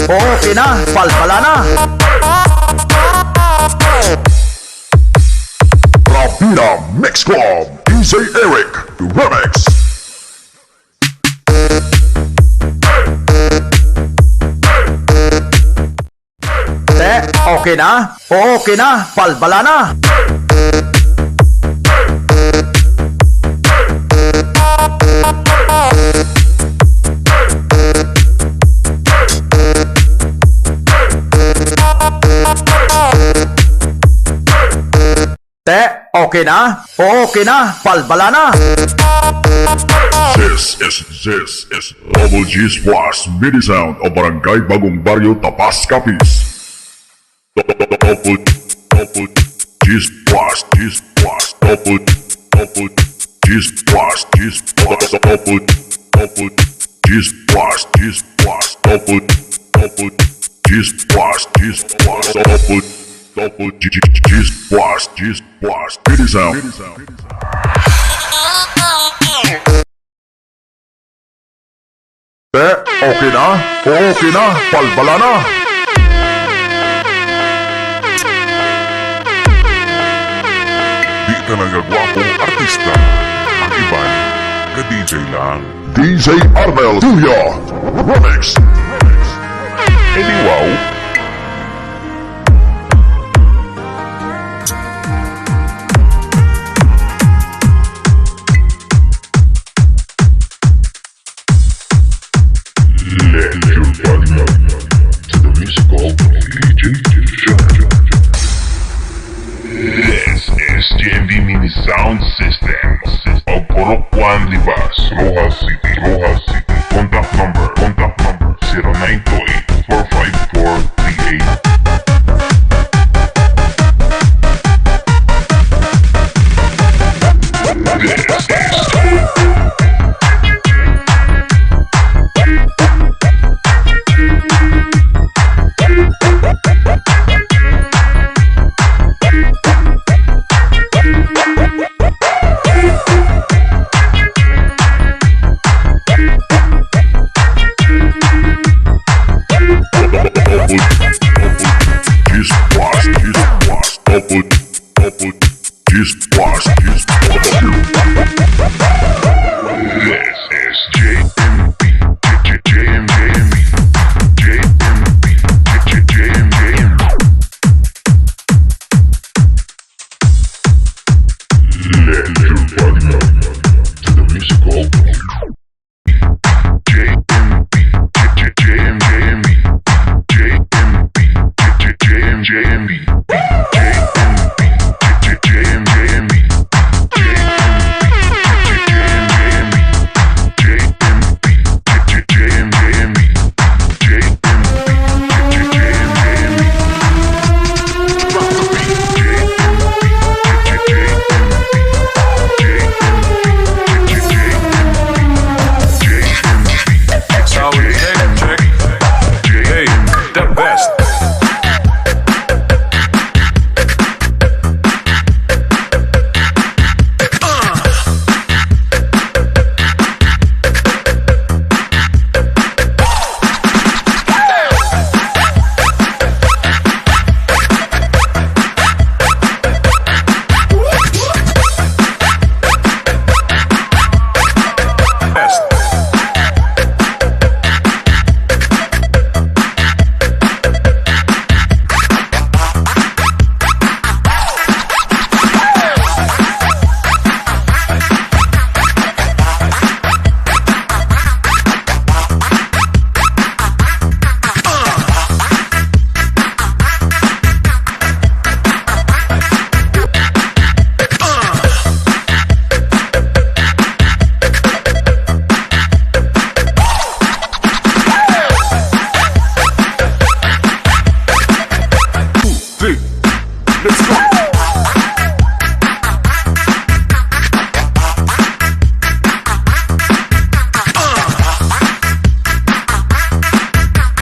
Okay na, palpala na. Rapina Mix Club, DJ Eric Remix. Okay na, palpala na. Okay na, palpala na. This is Double G Splash MIDI sound of Barangay Bagong Barrio, Tapas, Capiz. Double G Splash, double G Splash, double G Splash, double G Splash, double G Splash, MIDI sound. Okay na, palpala na. Di talaga gwapong artista, ang iban, ka-DJ lang. DJ Armel Julia Remix. Edi wow. Let your body move to the musical DJ Julia. This is GMB Mini Sound System of Porocuan, Libas, Rojas City. Contact number 0928-45438. Just watch.